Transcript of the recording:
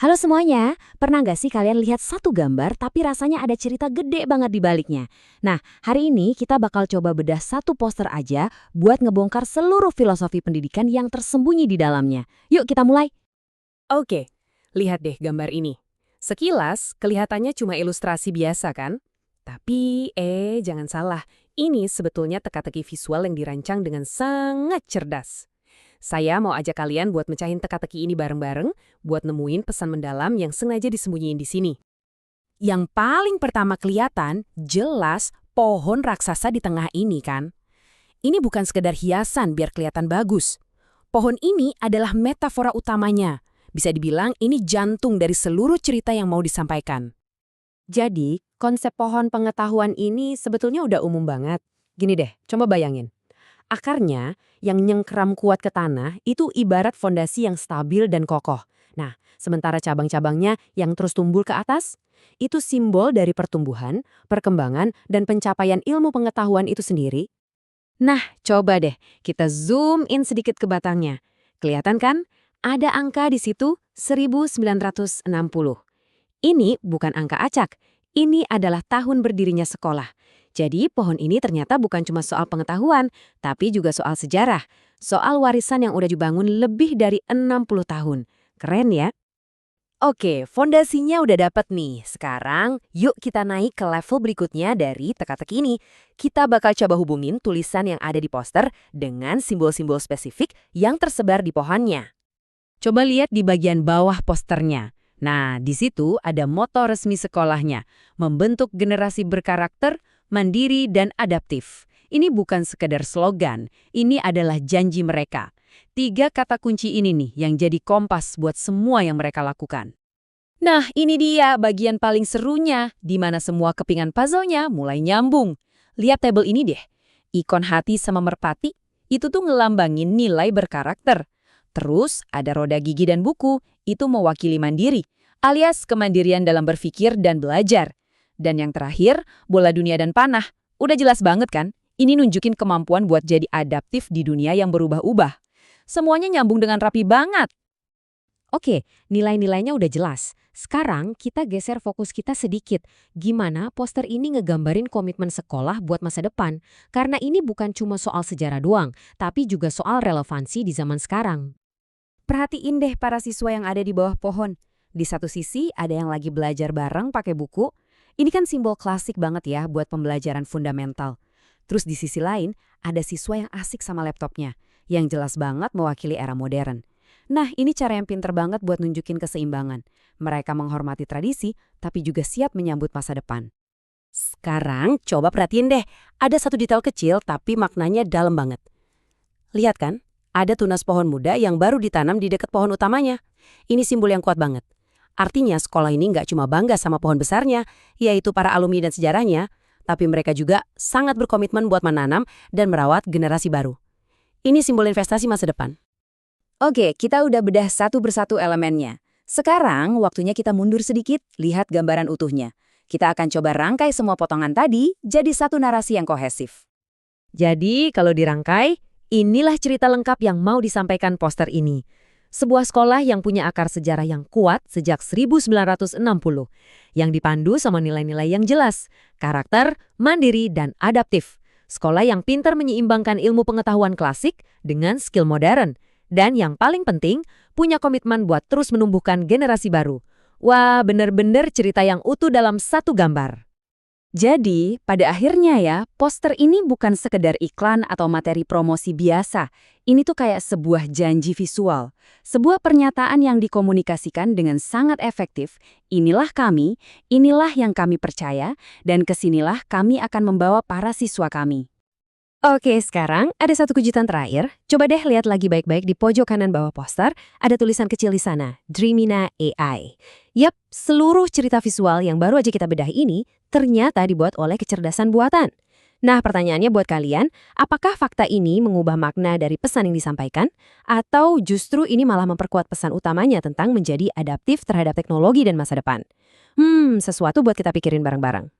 Halo semuanya, pernah nggak sih kalian lihat satu gambar tapi rasanya ada cerita gede banget di baliknya? Nah, hari ini kita bakal coba bedah satu poster aja buat ngebongkar seluruh filosofi pendidikan yang tersembunyi di dalamnya. Yuk kita mulai. Oke, lihat deh gambar ini. Sekilas, kelihatannya cuma ilustrasi biasa kan? Tapi, jangan salah. Ini sebetulnya teka-teki visual yang dirancang dengan sangat cerdas. Saya mau ajak kalian buat mecahin teka-teki ini bareng-bareng, buat nemuin pesan mendalam yang sengaja disembunyiin di sini. Yang paling pertama kelihatan, jelas pohon raksasa di tengah ini kan? Ini bukan sekedar hiasan biar kelihatan bagus. Pohon ini adalah metafora utamanya. Bisa dibilang ini jantung dari seluruh cerita yang mau disampaikan. Jadi, konsep pohon pengetahuan ini sebetulnya udah umum banget. Gini deh, coba bayangin. Akarnya yang nyengkeram kuat ke tanah itu ibarat fondasi yang stabil dan kokoh. Nah, sementara cabang-cabangnya yang terus tumbuh ke atas, itu simbol dari pertumbuhan, perkembangan, dan pencapaian ilmu pengetahuan itu sendiri. Nah, coba deh kita zoom in sedikit ke batangnya. Kelihatan kan? Ada angka di situ 1960. Ini bukan angka acak, ini adalah tahun berdirinya sekolah. Jadi pohon ini ternyata bukan cuma soal pengetahuan, tapi juga soal sejarah. Soal warisan yang udah dibangun lebih dari 60 tahun. Keren ya? Oke, fondasinya udah dapet nih. Sekarang, yuk kita naik ke level berikutnya dari teka-teki ini. Kita bakal coba hubungin tulisan yang ada di poster dengan simbol-simbol spesifik yang tersebar di pohonnya. Coba lihat di bagian bawah posternya. Nah, di situ ada moto resmi sekolahnya, membentuk generasi berkarakter, mandiri, dan adaptif. Ini bukan sekedar slogan, ini adalah janji mereka. 3 kata kunci ini nih yang jadi kompas buat semua yang mereka lakukan. Nah, ini dia bagian paling serunya, di mana semua kepingan puzzle-nya mulai nyambung. Lihat tabel ini deh, ikon hati sama merpati, itu tuh ngelambangin nilai berkarakter. Terus ada roda gigi dan buku, itu mewakili mandiri, alias kemandirian dalam berpikir dan belajar. Dan yang terakhir, bola dunia dan panah. Udah jelas banget kan? Ini nunjukin kemampuan buat jadi adaptif di dunia yang berubah-ubah. Semuanya nyambung dengan rapi banget. Oke, nilai-nilainya udah jelas. Sekarang kita geser fokus kita sedikit. Gimana poster ini ngegambarin komitmen sekolah buat masa depan? Karena ini bukan cuma soal sejarah doang, tapi juga soal relevansi di zaman sekarang. Perhatiin deh para siswa yang ada di bawah pohon. Di satu sisi ada yang lagi belajar bareng pakai buku. Ini kan simbol klasik banget ya buat pembelajaran fundamental. Terus di sisi lain ada siswa yang asik sama laptopnya, yang jelas banget mewakili era modern. Nah, ini cara yang pinter banget buat nunjukin keseimbangan. Mereka menghormati tradisi, tapi juga siap menyambut masa depan. Sekarang coba perhatiin deh, ada satu detail kecil tapi maknanya dalam banget. Lihat kan? Ada tunas pohon muda yang baru ditanam di dekat pohon utamanya. Ini simbol yang kuat banget. Artinya sekolah ini nggak cuma bangga sama pohon besarnya, yaitu para alumni dan sejarahnya, tapi mereka juga sangat berkomitmen buat menanam dan merawat generasi baru. Ini simbol investasi masa depan. Oke, kita udah bedah satu persatu elemennya. Sekarang waktunya kita mundur sedikit, lihat gambaran utuhnya. Kita akan coba rangkai semua potongan tadi jadi satu narasi yang kohesif. Jadi, kalau dirangkai, inilah cerita lengkap yang mau disampaikan poster ini. Sebuah sekolah yang punya akar sejarah yang kuat sejak 1960, yang dipandu sama nilai-nilai yang jelas, karakter, mandiri, dan adaptif. Sekolah yang pintar menyeimbangkan ilmu pengetahuan klasik dengan skill modern. Dan yang paling penting, punya komitmen buat terus menumbuhkan generasi baru. Wah, bener-bener cerita yang utuh dalam satu gambar. Jadi, pada akhirnya ya, poster ini bukan sekedar iklan atau materi promosi biasa. Ini tuh kayak sebuah janji visual. Sebuah pernyataan yang dikomunikasikan dengan sangat efektif. Inilah kami, inilah yang kami percaya, dan kesinilah kami akan membawa para siswa kami. Oke, sekarang ada satu kejutan terakhir. Coba deh lihat lagi baik-baik di pojok kanan bawah poster, ada tulisan kecil di sana, Dreamina AI. Yap, seluruh cerita visual yang baru aja kita bedah ini ternyata dibuat oleh kecerdasan buatan. Nah, pertanyaannya buat kalian, apakah fakta ini mengubah makna dari pesan yang disampaikan? Atau justru ini malah memperkuat pesan utamanya tentang menjadi adaptif terhadap teknologi dan masa depan? Sesuatu buat kita pikirin bareng-bareng.